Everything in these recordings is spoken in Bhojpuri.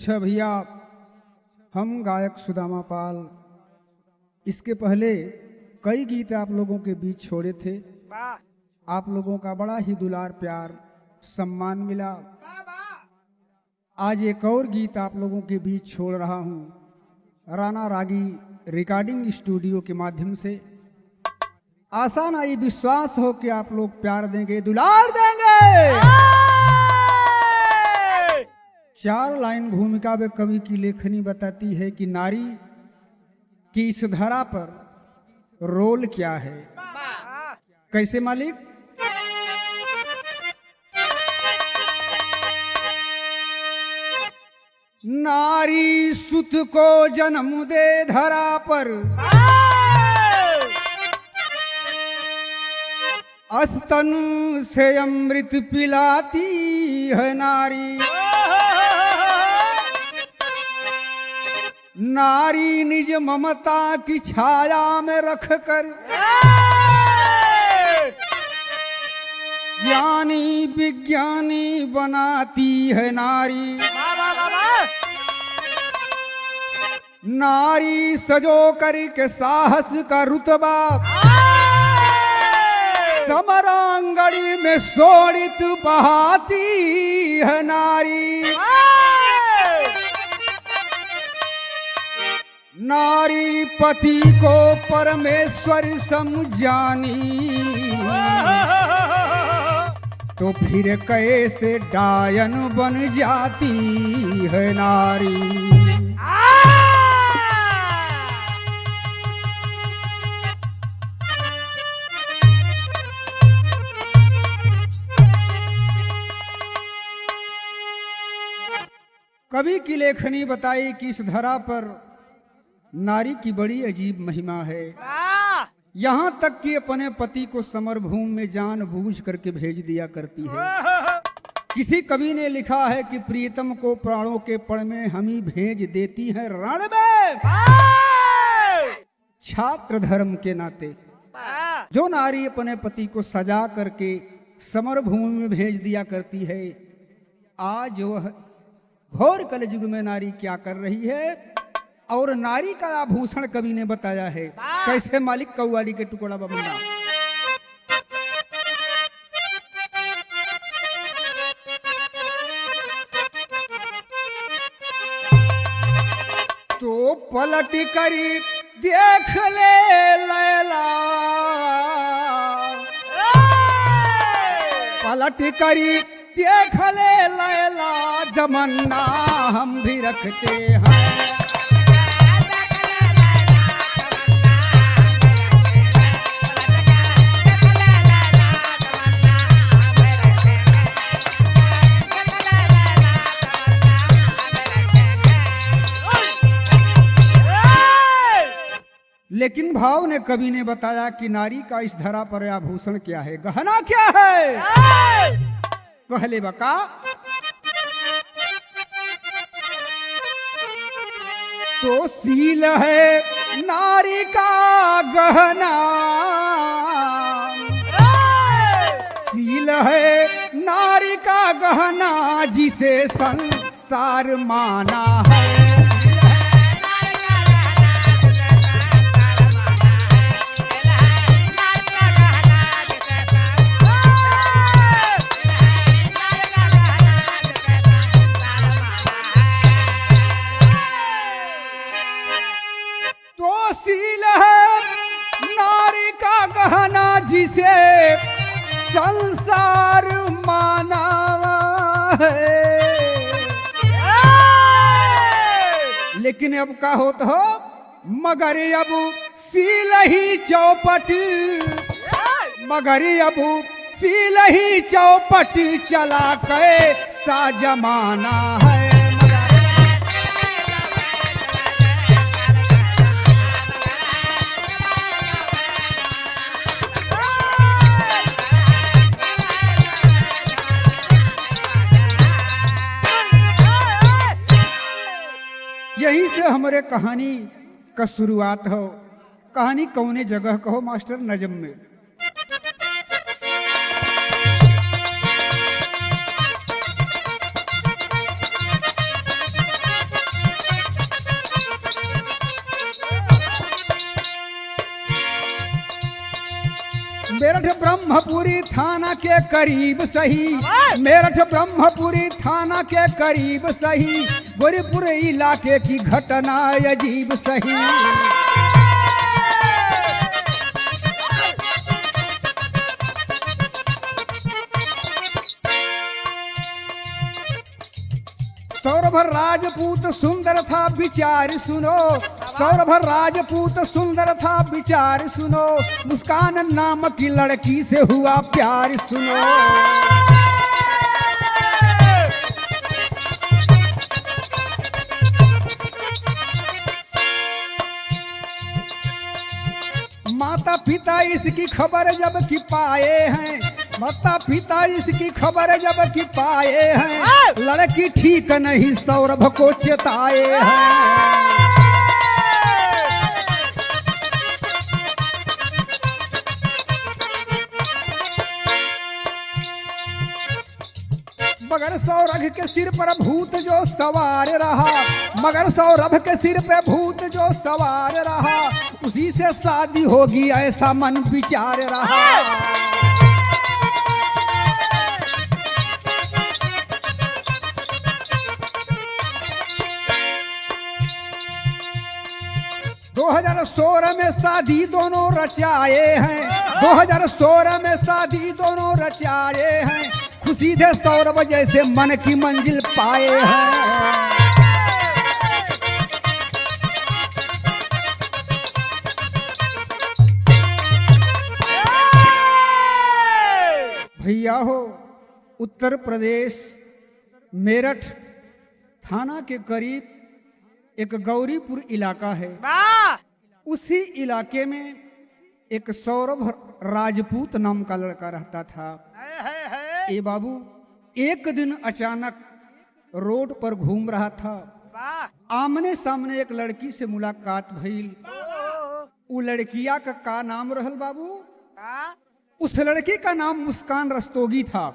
अच्छा भैया, हम गायक सुदामा पाल इसके पहले कई गीत आप लोगों के बीच छोड़े थे। आप लोगों का बड़ा ही दुलार प्यार सम्मान मिला। आज एक और गीत आप लोगों के बीच छोड़ रहा हूं राणा रागी रिकॉर्डिंग स्टूडियो के माध्यम से। आशा नहीं विश्वास हो कि आप लोग प्यार देंगे, दुलार देंगे। 4 लाइन भूमिका में कवि की लेखनी बताती है कि नारी की इस धरा पर रोल क्या है। कैसे मालिक? नारी सुत को जन्म दे धरा पर, अस्तन से अमृत पिलाती है नारी। नारी निज ममता की छाया में रखकर ज्ञानी विज्ञानी बनाती है नारी। नारी सजो करके साहस का रुतबा समरांगणी में शोणित बहाती है नारी। नारी पति को परमेश्वर समझानी, तो फिर कैसे डायन बन जाती है नारी। कवि की लेखनी बताई कि इस धरा पर नारी की बड़ी अजीब महिमा है। यहाँ तक कि अपने पति को समरभूमि में जानबूझ करके भेज दिया करती है। किसी कवि ने लिखा है कि प्रीतम को प्राणों के पण में हम ही भेज देती है रण में। छात्र धर्म के नाते जो नारी अपने पति को सजा करके समरभूमि में भेज दिया करती है, आज वह घोर कलयुग में नारी क्या कर रही है। और नारी का आभूषण कवि ने बताया है कैसे मालिक? कौवाली के टुकड़ा बबंदा। तो पलट करी देख ले लैला, पलट करी देख ले लैला, जमन्ना हम भी रखते हैं। लेकिन भाव ने कवि ने बताया कि नारी का इस धरा पर आभूषण क्या है, गहना क्या है। कहले बका तो सील है नारी का गहना, सील है नारी का गहना, जिसे संसार माना है। जिसे संसार माना है। लेकिन अब का होता हो, मगर अब सील ही चौपट, मगर अब सील ही चौपट चला कैसा जमाना है। यहीं से हमारे कहानी का शुरुआत हो। कहानी कौने जगह कहो मास्टर? नजम में। मेरठ ब्रह्मपुरी थाना के करीब सही, मेरठ ब्रह्मपुरी थाना के करीब सही, गोरीपुर इलाके की घटना अजीब सही। सौरभ राजपूत सुंदर था विचार सुनो, सौरभ राजपूत सुंदर था विचार सुनो, मुस्कान नाम की लड़की से हुआ प्यार सुनो। माता पिता इसकी खबर जब की पाए हैं, माता पिता इसकी खबर जब की पाए हैं, लड़की ठीक नहीं सौरभ को चेताए हैं। मगर सौरभ के सिर पर भूत जो सवार रहा, मगर सौरभ के सिर पे भूत जो सवार रहा, उसी से शादी होगी ऐसा मन विचार रहा। दो 2016 में शादी दोनों रचाए हैं, 2016 में शादी दोनों रचाए हैं, खुशी थे सौरभ जैसे मन की मंजिल पाए हैं। भैया हो, उत्तर प्रदेश मेरठ थाना के करीब एक गौरीपुर इलाका है। उसी इलाके में एक सौरभ राजपूत नाम का लड़का रहता था। ए बाबू, एक दिन अचानक रोड पर घूम रहा था, आमने सामने एक लड़की से मुलाकात भइल। उ लड़किया का नाम रहल बाबू? उस लड़की का नाम मुस्कान रस्तोगी था।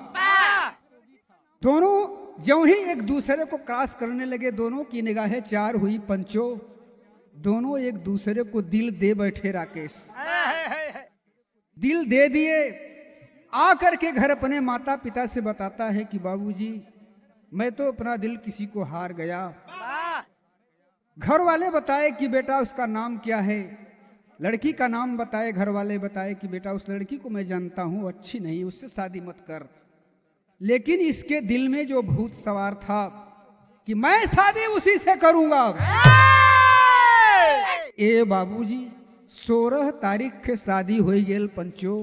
दोनों ज्यों ही एक दूसरे को क्रॉस करने लगे, दोनों की निगाहें चार हुई पंचो, दोनों एक दूसरे को दिल दे बैठे। राकेश दिल दे दिए। आकर के घर अपने माता पिता से बताता है कि बाबूजी, मैं तो अपना दिल किसी को हार गया। घर वाले बताए कि बेटा उसका नाम क्या है, लड़की का नाम बताए। घर वाले बताए कि बेटा उस लड़की को मैं जानता हूं, अच्छी नहीं, उससे शादी मत कर। लेकिन इसके दिल में जो भूत सवार था कि मैं शादी उसी से करूंगा। ए बाबूजी, 16 तारीख के शादी हो गेल पंचो।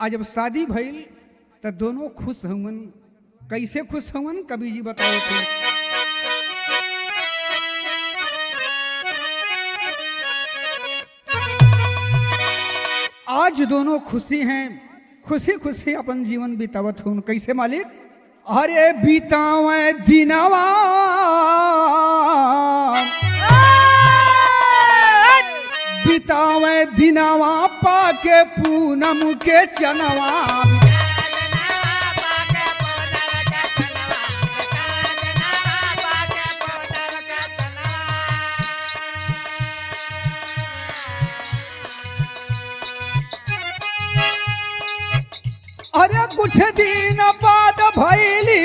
आज जब शादी भइल तो दोनों खुश हुवन। कैसे खुश हुवन कवि जी बताओ थे। आज दोनों खुशी हैं, खुशी खुशी अपन जीवन बितावत हूं। कैसे मालिक? अरे बीतावे दिनवा, बितावे दिनवा पाके पूनम के चनवा। अरे कुछ दिन बाद भैली,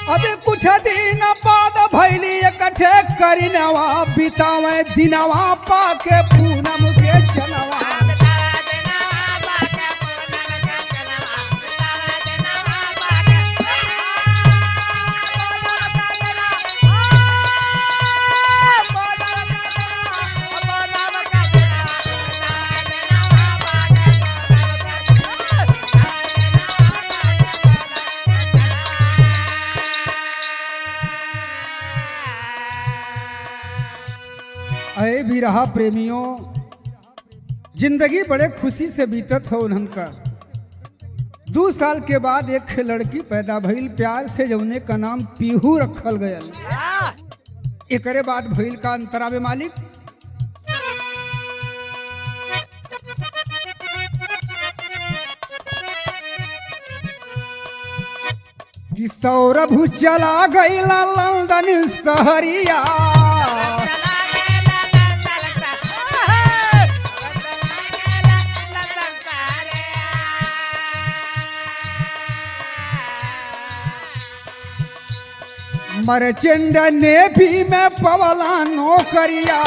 अबे कुछ दिन बाद भैली इकट्ठे करिनवा, बितावे दिनवा पाके पूनम के चनवा। अरे भी रहा प्रेमियों, जिंदगी बड़े खुशी से बीतत हो उनका। 2 साल के बाद एक लड़की पैदा भइल, प्यार से जौने का नाम पीहू रखल गया। एकरे बाद भइल का अंतरावे मालिक। कि सौरभ चला गइला लंदन शहरिया, मर्चेंट नेवी में पवला नौकरिया।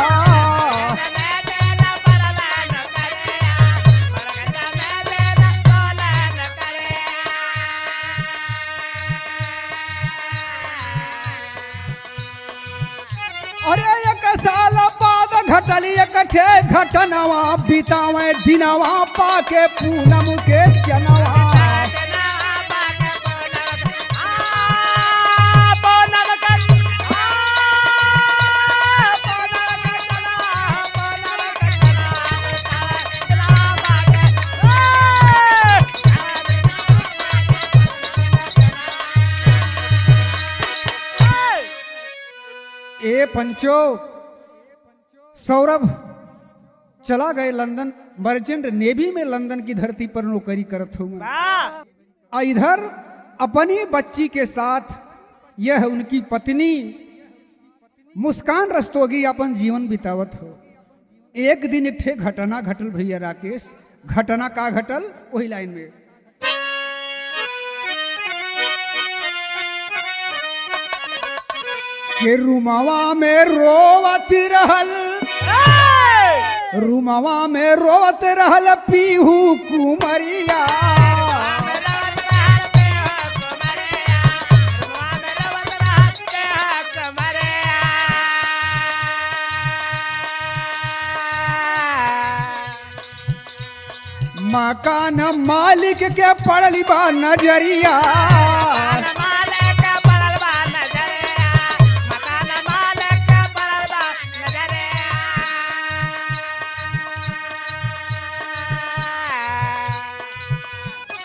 अरे एक साल बाद घटल एकठे घटनवा बितावे दिनवा पाके पूनम के चनवा। ए पंचो सौरभ चला गए लंदन, मर्चेंट नेवी में लंदन की धरती पर नौकरी करत हूँ। इधर अपनी बच्ची के साथ यह उनकी पत्नी मुस्कान रस्तोगी अपन जीवन बितावत हो। एक दिन एक ठे घटना घटल भैया राकेश। घटना का घटल वही लाइन में। के रुमावा में रोवत रहल, रुमावा में रोवत रहल पीहू कुमरिया। मकान मालिक के पड़ली बा नजरिया।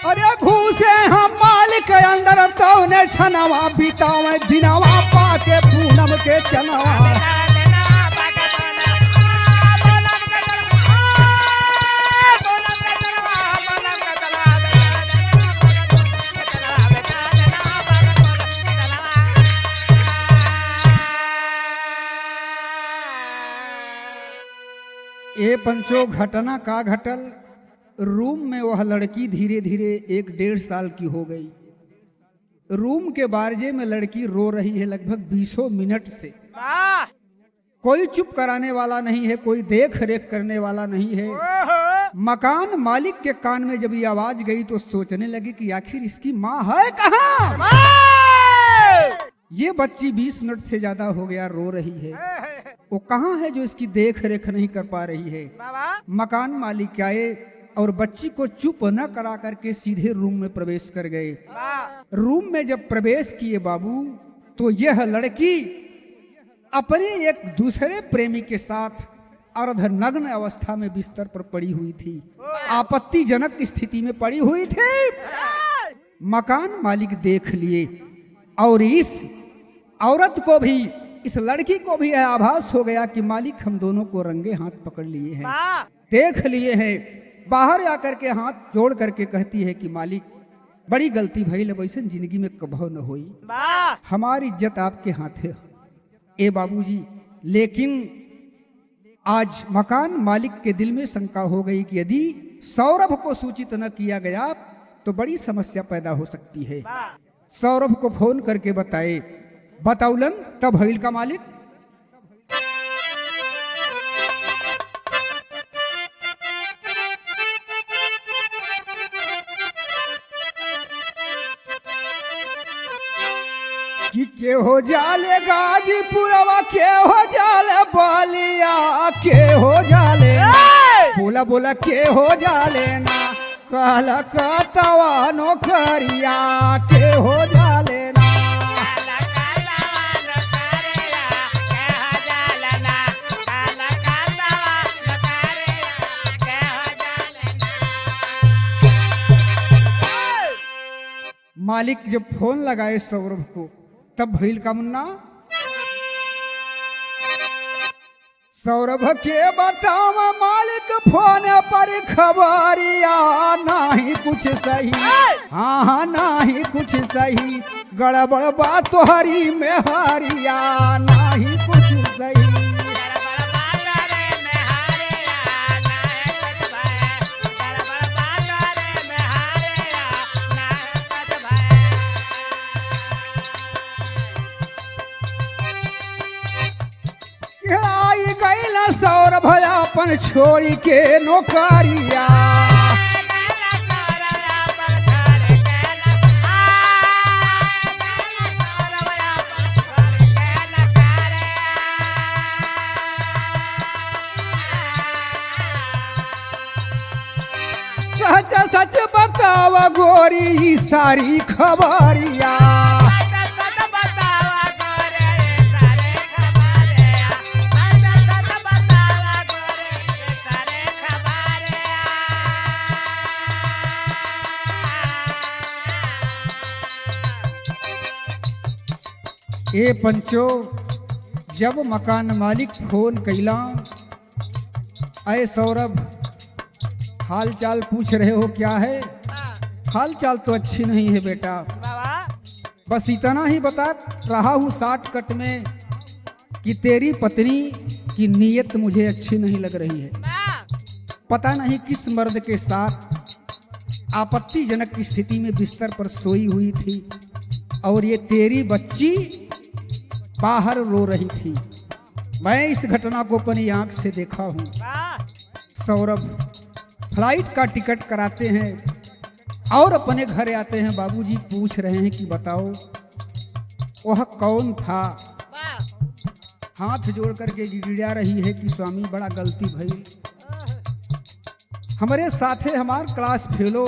अरे घूसे हम मालिक अंदर तौने छनवा बितावे दिनवा पाके पूनम के चनवा। ए पंचो घटना का घटल। रूम में वह लड़की धीरे धीरे 1-1.5 साल की हो गई। रूम के बारजे में लड़की रो रही है लगभग 20 मिनट से। कोई चुप कराने वाला नहीं है, कोई देख रेख करने वाला नहीं है। मकान मालिक के कान में जब ये आवाज गई तो सोचने लगी कि आखिर इसकी माँ है कहाँ। ये बच्ची 20 मिनट से ज्यादा हो गया रो रही है, वो कहाँ है जो इसकी देख रेख नहीं कर पा रही है। मकान मालिक आए और बच्ची को चुप न करा करके सीधे रूम में प्रवेश कर गए। रूम में जब प्रवेश किए बाबू तो यह लड़की अपने एक दूसरे प्रेमी के साथ अर्धनग्न अवस्था में बिस्तर पर पड़ी हुई थी, आपत्तिजनक स्थिति में पड़ी हुई थी। मकान मालिक देख लिए और इस औरत को भी, इस लड़की को भी आभास हो गया कि मालिक हम दोनों को रंगे हाथ पकड़ लिए हैं, देख लिए हैं। बाहर आकर के हाथ जोड़ करके कहती है कि मालिक बड़ी गलती भई, वैसे जिंदगी में कभो न हुई, हमारी इज्जत आपके हाथ है। ए बाबूजी, लेकिन आज मकान मालिक के दिल में शंका हो गई कि यदि सौरभ को सूचित न किया गया तो बड़ी समस्या पैदा हो सकती है। सौरभ को फोन करके बताउलन तब भइल का मालिक। कि के हो जाले गाजीपुरवा, के हो जाले बलिया, के हो जाले बोला बोला के हो जाले ना काला कतवा नौकरिया, के हो जाले ना। मालिक जब फोन लगाए सौरभ को तब भइल का मुन्ना। सौरभ के बताव मालिक फोन पर खबरिया, नहीं कुछ सही, हाँ हाँ नहीं कुछ सही, गड़बड़ बात तोहरी में हरिया, नहीं कुछ सही। गैला सौरभ अपन छोड़ी के नौकरिया। सच सच बतावा गोरी सारी खबरिया। ए पंचो, जब मकान मालिक फोन कैला, अय सौरभ हाल चाल पूछ रहे हो क्या है? हाल चाल तो अच्छी नहीं है बेटा, बस इतना ही बता रहा हूँ शॉर्टकट में कि तेरी पत्नी की नीयत मुझे अच्छी नहीं लग रही है। पता नहीं किस मर्द के साथ आपत्तिजनक स्थिति में बिस्तर पर सोई हुई थी और ये तेरी बच्ची बाहर रो रही थी। मैं इस घटना को अपनी आंख से देखा हूँ। सौरभ फ्लाइट का टिकट कराते हैं और अपने घर आते हैं। बाबूजी पूछ रहे हैं कि बताओ वह कौन था? हाथ जोड़ करके गिड़गिड़ा रही है कि स्वामी बड़ा गलती भई। हमारे साथे हमार क्लास फेलो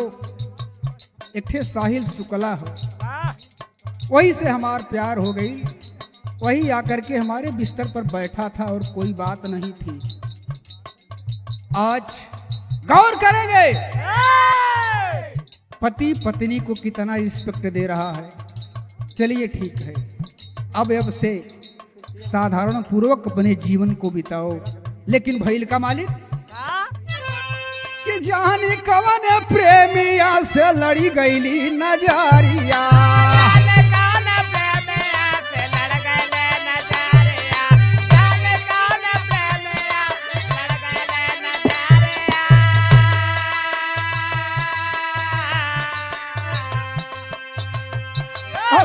एक ठे साहिल शुक्ला हो, वही से हमार प्यार हो गई। वही आकर के हमारे बिस्तर पर बैठा था और कोई बात नहीं थी। आज गौर करेंगे पति पत्नी को कितना रिस्पेक्ट दे रहा है। चलिए ठीक है, अब से साधारण पूर्वक अपने जीवन को बिताओ। लेकिन भइल का मालिक कि जानी कवन प्रेमिया से लड़ी गईली नजरिया।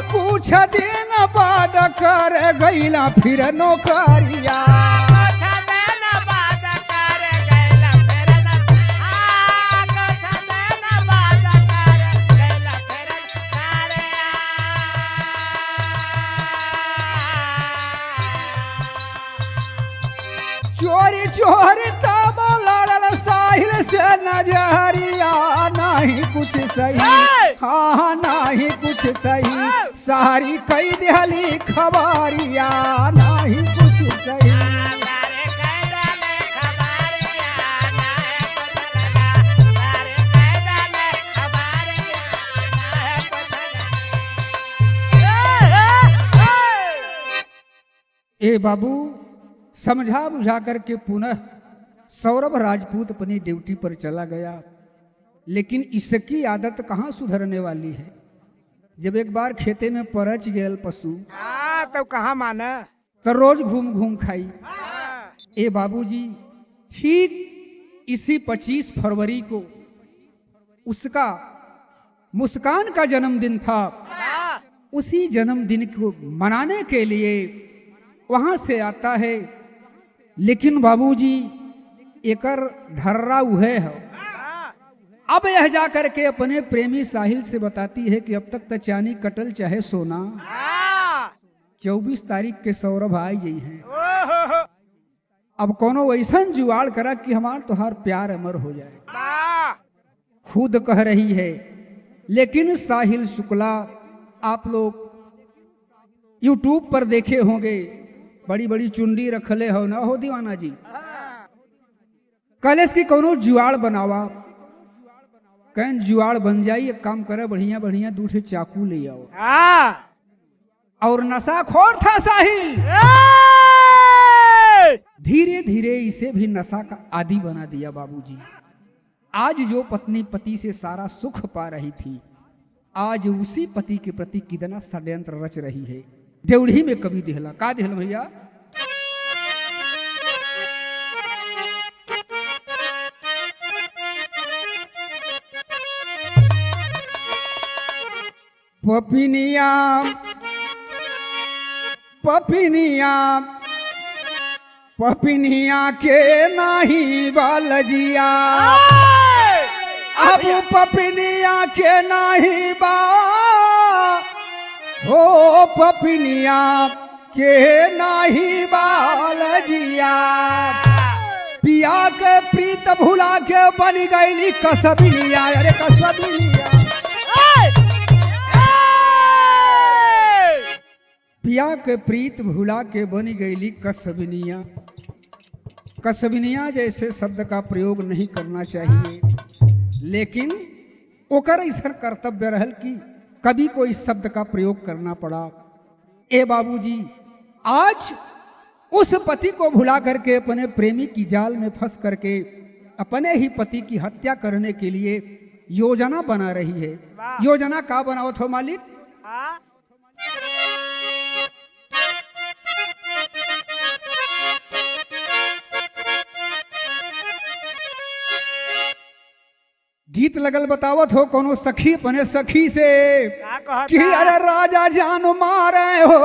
कुछ दिन बाद कर गईला फिर नौकरिया। चोरी चोरी तब लड़ल साहिल से नजरिया। नहीं कुछ सही, हाँ नहीं कुछ सही, सारी कई दिहली खबरिया। नहीं कुछ सही, ए बाबू समझा बुझा करके पुनः सौरभ राजपूत अपनी ड्यूटी पर चला गया। लेकिन इसकी आदत कहाँ सुधरने वाली है? जब एक बार खेते में परच गयल पशु तो कहाँ माना, तो रोज घूम घूम खाई। ए बाबूजी, ठीक इसी 25 फरवरी को उसका मुस्कान का जन्मदिन था। उसी जन्मदिन को मनाने के लिए वहां से आता है। लेकिन बाबूजी एकर ढर्रा उहे है। अब यह जा करके अपने प्रेमी साहिल से बताती है कि अब तक तो चानी कटल चाहे सोना, 24 तारीख के सौरभ आई गई हैं। अब कोनो वैसन जुगाड़ करा कि हमार तोहार प्यार अमर हो जाए। खुद कह रही है। लेकिन साहिल शुक्ला आप लोग YouTube पर देखे होंगे, बड़ी बड़ी चुंडी रखले हो ना हो दीवाना जी। कलेस की कोनो जुआड़ बनावा, कहीं जुआड़ बन जाई। एक काम करे, बढ़िया बढ़िया दूठे चाकू ले आओ। और नशाखोर था साहिल। धीरे धीरे इसे भी नशा का आदी बना दिया बाबूजी। आज जो पत्नी पति से सारा सुख पा रही थी, आज उसी पति के प्रति कितना षड्यंत्र रच रही है। देवढ़ी में कभी दिहला का दिहल भैया। पपिनिया पपिनिया के नाही बालजिया अब पपिनिया के नाही बा हो पपिनिया के नाही बालजिया पिया के प्रीत भुला के बन गईली कसबिनिया अरे कसबिनिया पिया के प्रीत भुला के बन गईली कसबिनिया कसबिनिया जैसे शब्द का प्रयोग नहीं करना चाहिए लेकिन ओकर ऐसा कर्तव्य रहल कि कभी कोई शब्द का प्रयोग करना पड़ा। ए बाबूजी आज उस पति को भुला करके अपने प्रेमी की जाल में फंस करके अपने ही पति की हत्या करने के लिए योजना बना रही है। योजना का बनाओ थो मालिक? गीत लगल बतावत हो कोनो सखी अपने सखी से कि अरे राजा जान मारे हो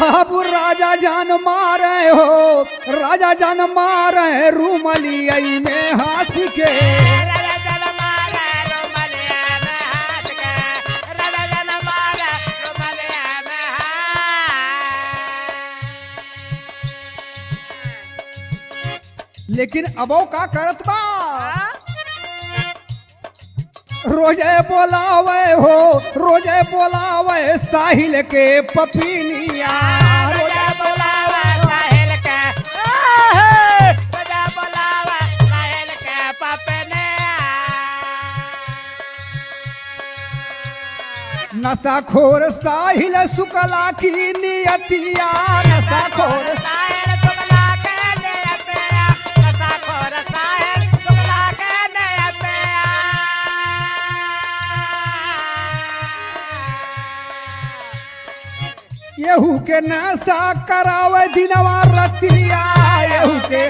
अब राजा जान मारे हो राजा जान मारे रूमलिया में हाथ के लेकिन अबो का करत बा रोजे बोलावे हो रोजे बोलावे साहिल के पपिनिया रोजे बोलावे साहिल के रोजे बोलावे साहिल के पपिनिया नशाखोर साहिल शुक्ला की नियतिया नशाखोर यहू के नशा करावे दिनवा रतिया यहू के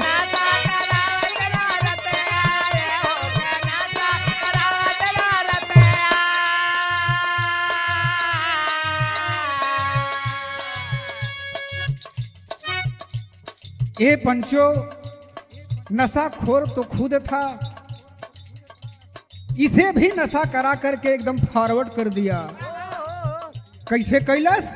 ये पंचो नशाखोर तो खुद था इसे भी नशा करा करके एकदम फॉरवर्ड कर दिया। कैसे कैलस?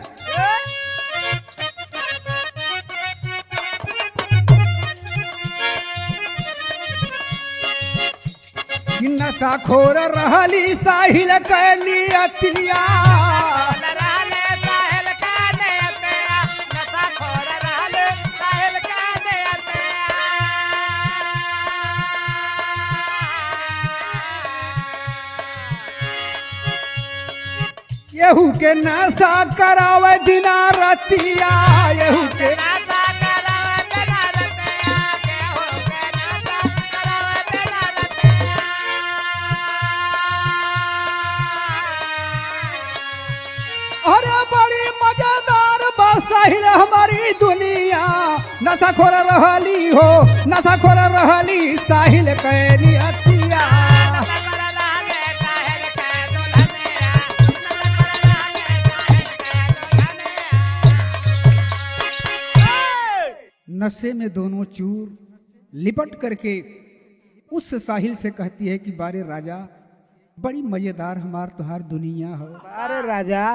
नशाखोर रहली साहिल के नियतिया यहू के नशा करावे दिना रतिया यहू के साहिल हमारी दुनिया नशाखोर रहली हो नशाखोर रहली साहिल के नियतिया नशे में दोनों चूर लिपट करके उस साहिल से कहती है कि बारे राजा बड़ी मजेदार हमार तुहार दुनिया हो। अरे राजा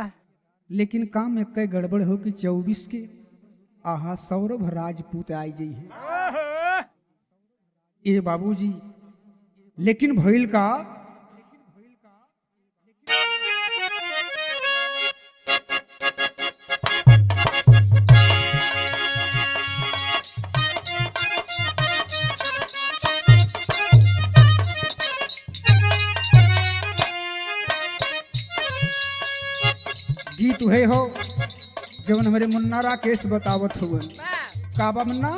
लेकिन काम में कई गड़बड़ हो कि 24 के आहा सौरभ राजपूत आई जी है। ए बाबूजी लेकिन भइल का गीत है हो जवन हमारे मुन्ना राकेश बतावत हुए काबा मुन्ना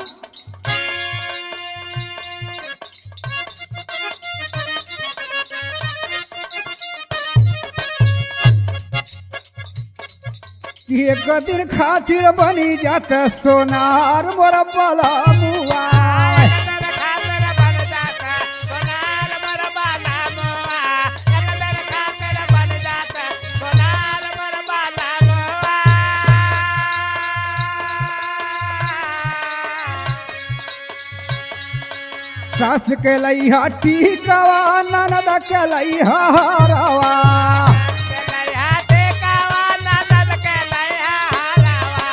कि एक दिन खातिर बनी जाता सोनार मोरा बाला मुआ सास के लइहा टीकावा ननद के लइहा हरवा के लइहा टेकावा ननद के लइहा हरावा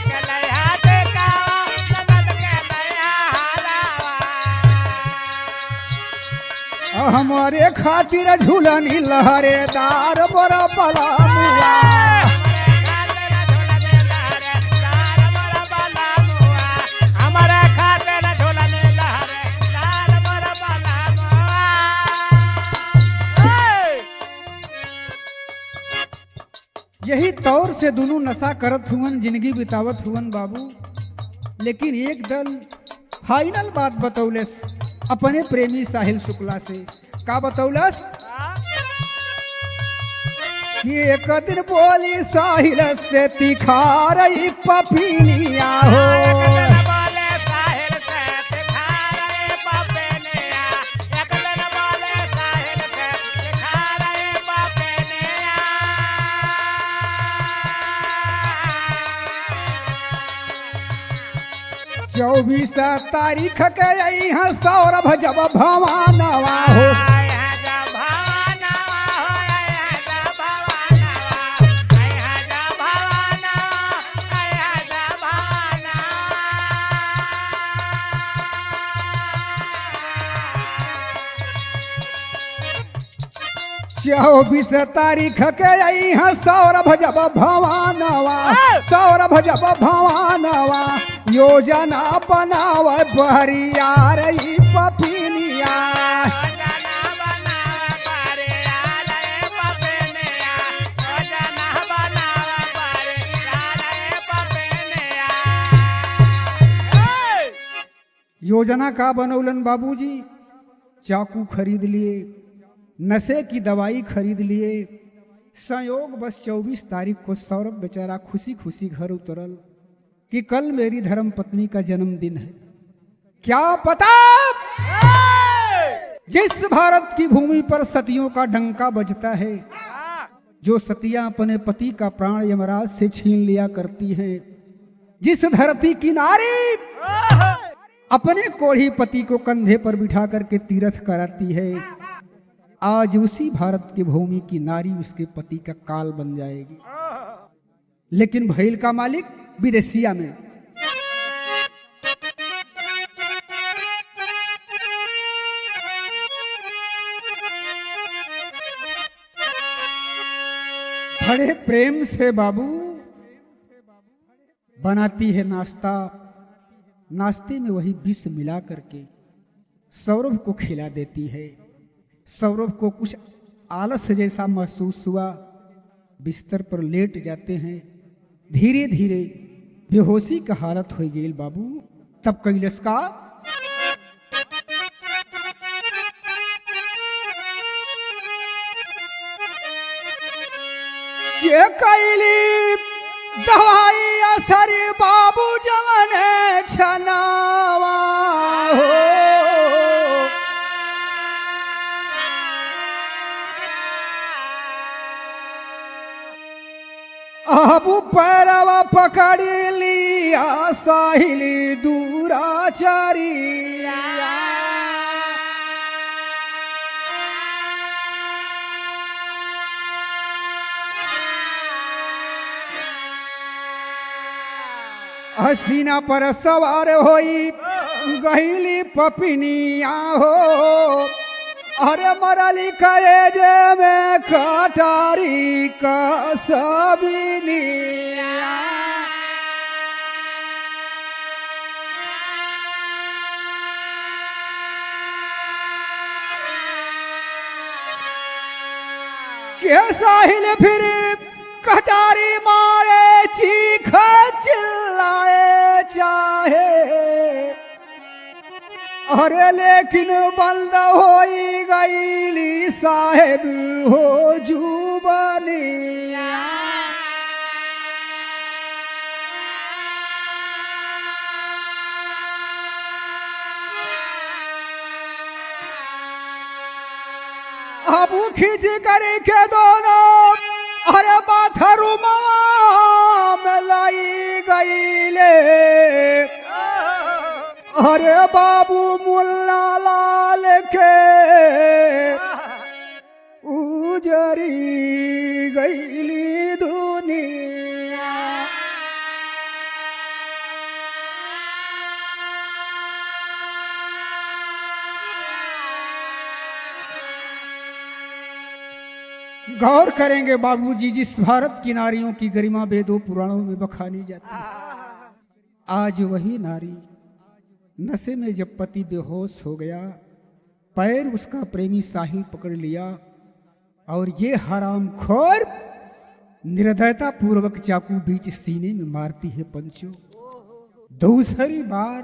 के लइहा टेकावा ननद के लइहा हरावा हमारे खातिर झूलनी लहरेदार बड़ा पलामुआ हमारे खातिर झूलने लहरे लाल मोर बलमुआ यही तौर से दोनों नशा करत हुवन जिंदगी बितावत हुवन बाबू। लेकिन एक दल फाइनल बात बतौलस अपने प्रेमी साहिल शुक्ला से। का बतौलस कि एक दिन बोली साहिल से तिखार पपीनिया हो बोले साहिल से दिखा रहे बापे ने एक दिन बोले साहिल से दिखा रहे बापे ने 24 तारीख के यहाँ सौरभ जब भवानवा हो चौबीस तारीख के यहाँ सौरभ जब भवानवा सौरभ जब भवानवा योजना बनाव बहरियार पपीनिया योजना का बनौलन बाबूजी। चाकू खरीद लिए, नशे की दवाई खरीद लिए। संयोग बस 24 तारीख को सौरभ बेचारा खुशी खुशी घर उतरल कि कल मेरी धर्म पत्नी का जन्मदिन है। क्या पता जिस भारत की भूमि पर सतियों का डंका बजता है, जो सतियां अपने पति का प्राण यमराज से छीन लिया करती हैं, जिस धरती की नारी अपने कोढ़ी पति को कंधे पर बिठा करके तीर्थ कराती है, आज उसी भारत की भूमि की नारी उसके पति का काल बन जाएगी। लेकिन भैल का मालिक विदेशिया में बड़े प्रेम से बाबू बनाती है नाश्ता। नाश्ते में वही विष मिला करके सौरभ को खिला देती है। सौरभ को कुछ आलस जैसा महसूस हुआ, बिस्तर पर लेट जाते हैं। धीरे धीरे बेहोशी का हालत हो गई बाबू। तब कैलस का के कैली दवाई असर बाबू जवन छनावा हो। अब पैरवा पकड़ लिया साहिली दूराचारी। हसीना पर सवार होई गहिली पपिनिया हो। अरे मरली करेज में कटारी का सबनिया। के साहिल फिर कटारी मारे चीख चिल्लाए चाहे। अरे लेकिन बंद होई गईली साहेब हो जुबानिया। अब खींच करके दोनों अरे बाथरूम में लाई गईले। अरे बाबू बाबू मुल्ला लाल के उजरी गईली दुनिया। गौर करेंगे बाबूजी, जिस भारत की नारियों की गरिमा वेदों पुराणों में बखानी जाती है, आज वही नारी नशे में जब पति बेहोश हो गया, पैर उसका प्रेमी साहिल पकड़ लिया और ये हरामखोर निर्दयता पूर्वक चाकू बीच सीने में मारती है पंचो। दूसरी बार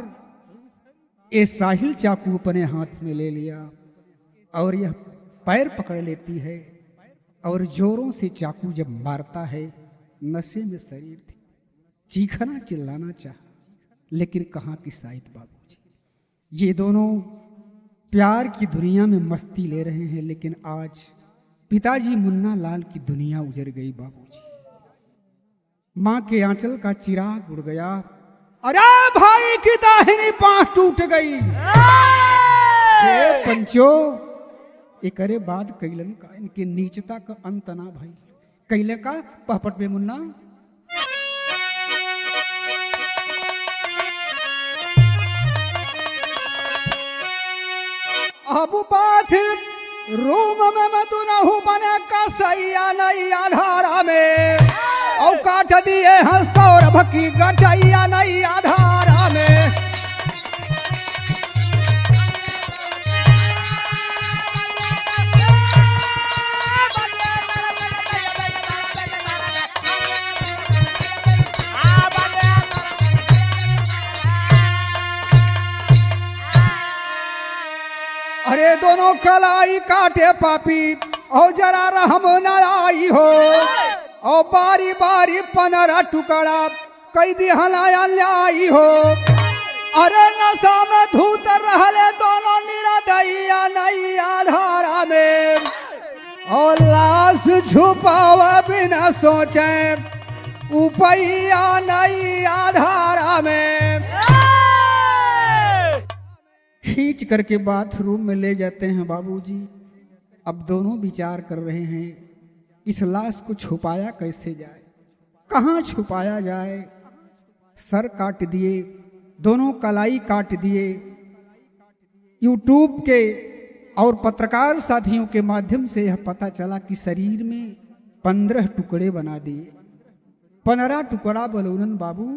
ये साहिल चाकू अपने हाथ में ले लिया और यह पैर पकड़ लेती है और जोरों से चाकू जब मारता है, नशे में शरीर थी, चीखना चिल्लाना चाहा, लेकिन कहाँ की शायद बाबूजी। ये दोनों प्यार की दुनिया में मस्ती ले रहे हैं, लेकिन आज पिताजी मुन्ना लाल की दुनिया उजड़ गई बाबूजी। माँ के आंचल का चिराग उड़ गया। अरे भाई की दाहिनी बांह टूट गई। पंचो एक अरे बाद कैलन का, इनके नीचता का अंत ना भाई। कैले का पहपट में मुन्ना अब बात रूम में मधु नहू बने का सैया नहीं आधारा में, और काट दिए हैं सौरभ की गठैया नहीं आधारा में। अरे दोनों कलाई काटे पापी और जरा रहम न आई हो, और बारी बारी 15 टुकड़ा कई दिहलाया लाई हो। अरे नशा में धूत रहले दोनों निरदैया नहीं आधारा में, और लाश छुपावा बिना सोचे उपैया नहीं आधारा में। खींच करके बाथरूम में ले जाते हैं बाबूजी। अब दोनों विचार कर रहे हैं इस लाश को छुपाया कैसे जाए, कहाँ छुपाया जाए। सर काट दिए, दोनों कलाई काट दिए। यूट्यूब के और पत्रकार साथियों के माध्यम से यह पता चला कि शरीर में 15 टुकड़े बना दिए। 15 टुकड़ा बलूनन बाबू।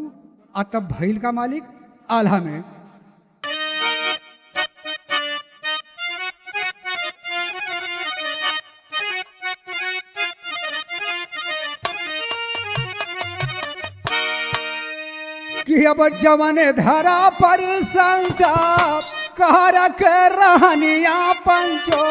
तब भैल का मालिक आल्हा में कि अब जवन धरा पर संसार कर रहनिया पंचो।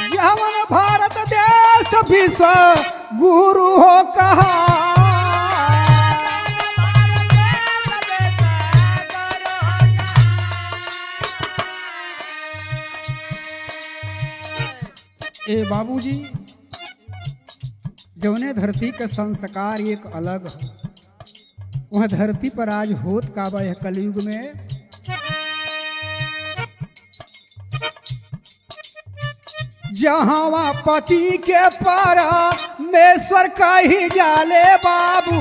जवन भारत देश विश्व गुरु हो कहा, ए बाबूजी जौने धरती का संस्कार एक अलग है, वह धरती पर आज होत काबा है कलयुग में। जहाँ पति के परमेश्वर कही जाले बाबू,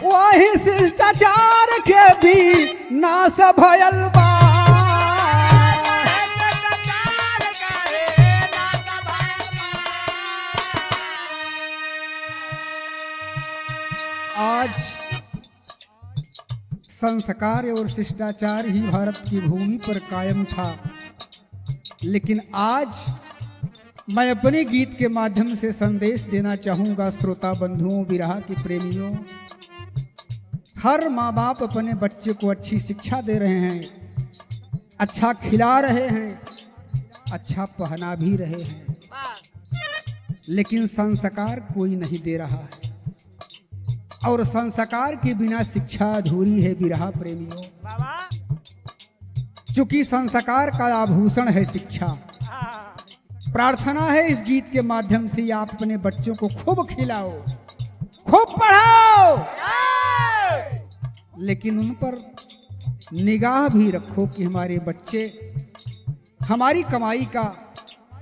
वही शिष्टाचार के भी नाश भयल बा। आज संस्कार और शिष्टाचार ही भारत की भूमि पर कायम था, लेकिन आज मैं अपने गीत के माध्यम से संदेश देना चाहूंगा श्रोता बंधुओं, विरहा के प्रेमियों। हर माँ बाप अपने बच्चे को अच्छी शिक्षा दे रहे हैं, अच्छा खिला रहे हैं, अच्छा पहना भी रहे हैं, लेकिन संस्कार कोई नहीं दे रहा है। और संस्कार के बिना शिक्षा अधूरी है बिरहा प्रेमियों। चूंकि संस्कार का आभूषण है शिक्षा। प्रार्थना है इस गीत के माध्यम से आप अपने बच्चों को खूब खिलाओ, खूब पढ़ाओ, लेकिन उन पर निगाह भी रखो कि हमारे बच्चे हमारी कमाई का,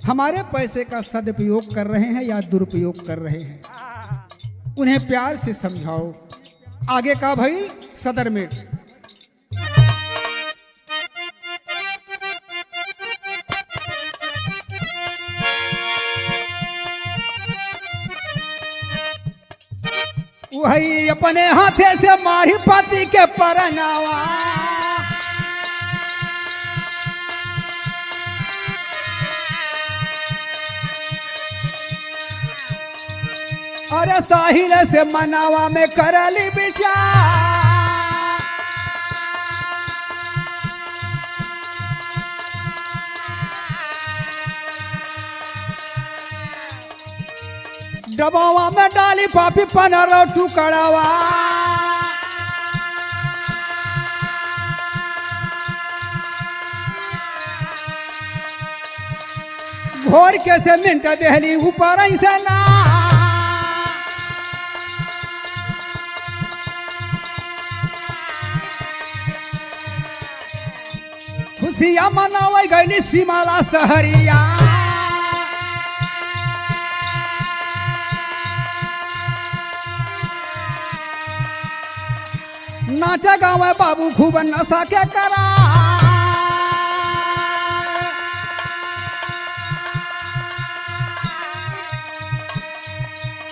हमारे पैसे का सदुपयोग कर रहे हैं या दुरुपयोग कर रहे हैं। उन्हें प्यार से समझाओ। आगे का भाई सदर में वही अपने हाथे से मारी पति के परनावा, अरे साहिल से मनावा में करली विचार, डबावा में डाली पापी पनरो टुकड़ावा, घोर के से मिनट देहली ऊपर ऐसे ना, खुशियां मनावे गईली सीमाला सहरिया, नाचा गावे बाबू खूब नशा के करा,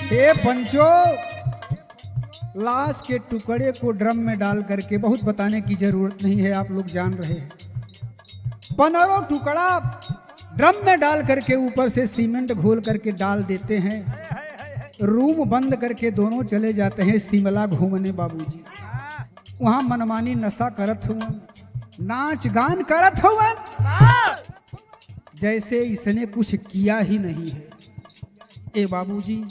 हे पंचो लाश के टुकड़े को ड्रम में डाल करके, बहुत बताने की जरूरत नहीं है, आप लोग जान रहे हैं। 15 टुकड़ा ड्रम में डाल करके ऊपर से सीमेंट घोल करके डाल देते हैं, रूम बंद करके दोनों चले जाते हैं शिमला घूमने बाबूजी। वहां मनमानी नशा करत हुआ, नाच गान करत हुआ, जैसे इसने कुछ किया ही नहीं है। ए बाबूजी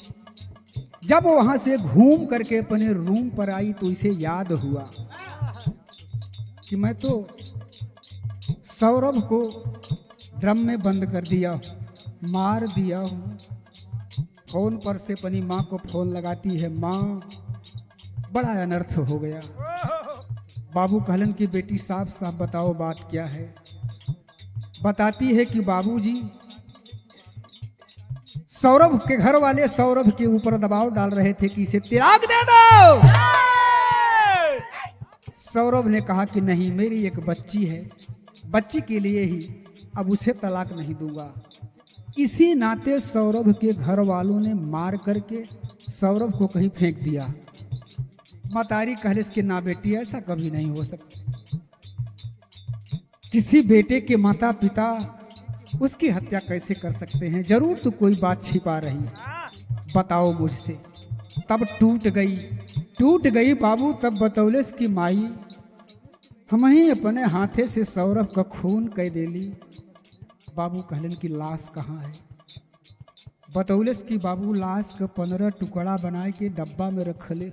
जब वहां से घूम करके अपने रूम पर आई तो इसे याद हुआ कि मैं तो सौरभ को ड्रम में बंद कर दिया, मार दिया हूँ। फोन पर से अपनी माँ को फोन लगाती है, माँ बड़ा अनर्थ हो गया। बाबू कहलन की बेटी साफ साफ बताओ बात क्या है। बताती है कि बाबूजी सौरभ के घर वाले सौरभ के ऊपर दबाव डाल रहे थे कि इसे तिराक दे दो। सौरभ ने कहा कि नहीं, मेरी एक बच्ची है, बच्ची के लिए ही अब उसे तलाक नहीं दूंगा। इसी नाते सौरभ के घर वालों ने मार करके सौरभ को कहीं फेंक दिया। मतारी कहले कि ना बेटी ऐसा कभी नहीं हो सकता, किसी बेटे के माता पिता उसकी हत्या कैसे कर सकते हैं, जरूर तो कोई बात छिपा रही है, बताओ मुझसे। तब टूट गई बाबू। तब बतौलेस की माई हम ही अपने हाथे से सौरभ का खून कह देली। बाबू कहलन की लाश कहाँ है। बतौलेस की बाबू लाश का 15 टुकड़ा बनाए के डब्बा में रखले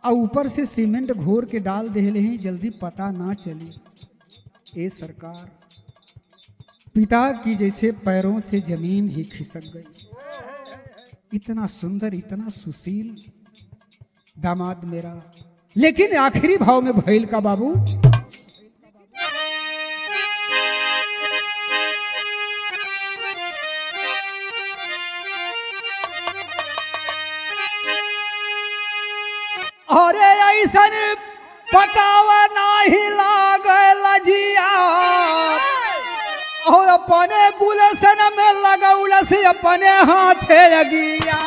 और ऊपर से सीमेंट घोर के डाल देले हैं, जल्दी पता ना चली। ए सरकार, पिता की जैसे पैरों से जमीन ही खिसक गई। इतना सुंदर, इतना सुशील दामाद मेरा, लेकिन आखिरी भाव में भइल का बाबू। अरे ऐसा पतावा नहीं लागल जिया, और अपने गुलशन में लगौल से अपने हाथे लगिया।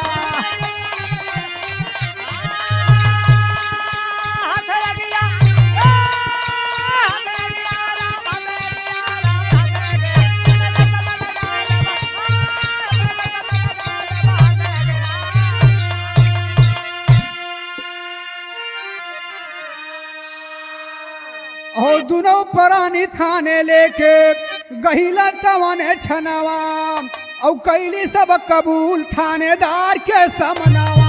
और दोनों प्राणी थाने लेके गहिला तवने छनवा औ कैली सब कबूल थानेदार के समनवा।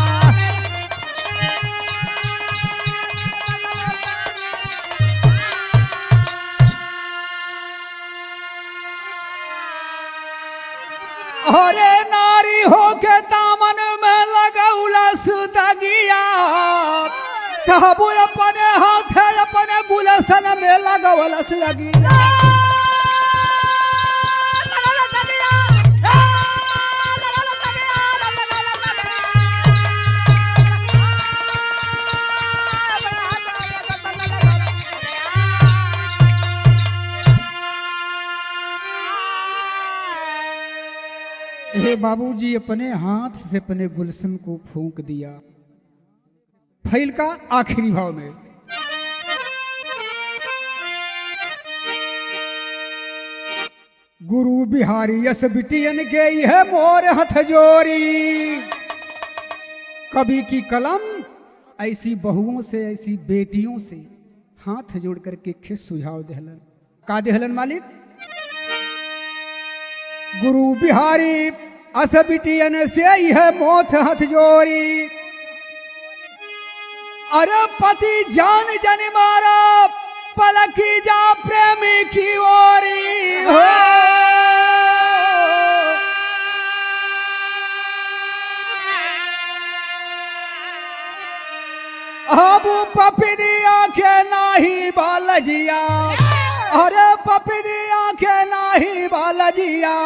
अरे नारी होके दामन में लगौलस दगिया, कहबो अपने हाथे अपने गुलशन में लगौलस दगिया। हे बाबूजी अपने हाथ से अपने गुलशन को फूंक दिया। फैल का आखिरी भाव में गुरु बिहारी यस बिटियन के यह मोर हथ जोरी। कवि की कलम ऐसी बहुओं से ऐसी बेटियों से हाथ जोड़ करके खिस सुझाव देहलन। का देहलन मालिक? गुरु बिहारी अस बिटियन से यह मोथ हथ जोरी। अरे पति जान जन मारा पलकी जा प्रेमी की ओरी हो। अबू पपिनी आंखें नाही बालजिया, अरे पपिनी आंखें नाही बालजिया।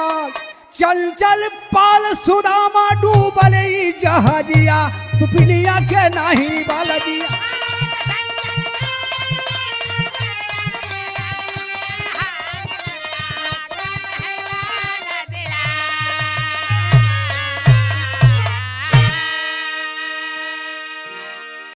चंचल पाल सुदामा डूबल जहाजिया, पपिनी आंखें नाही बालजिया।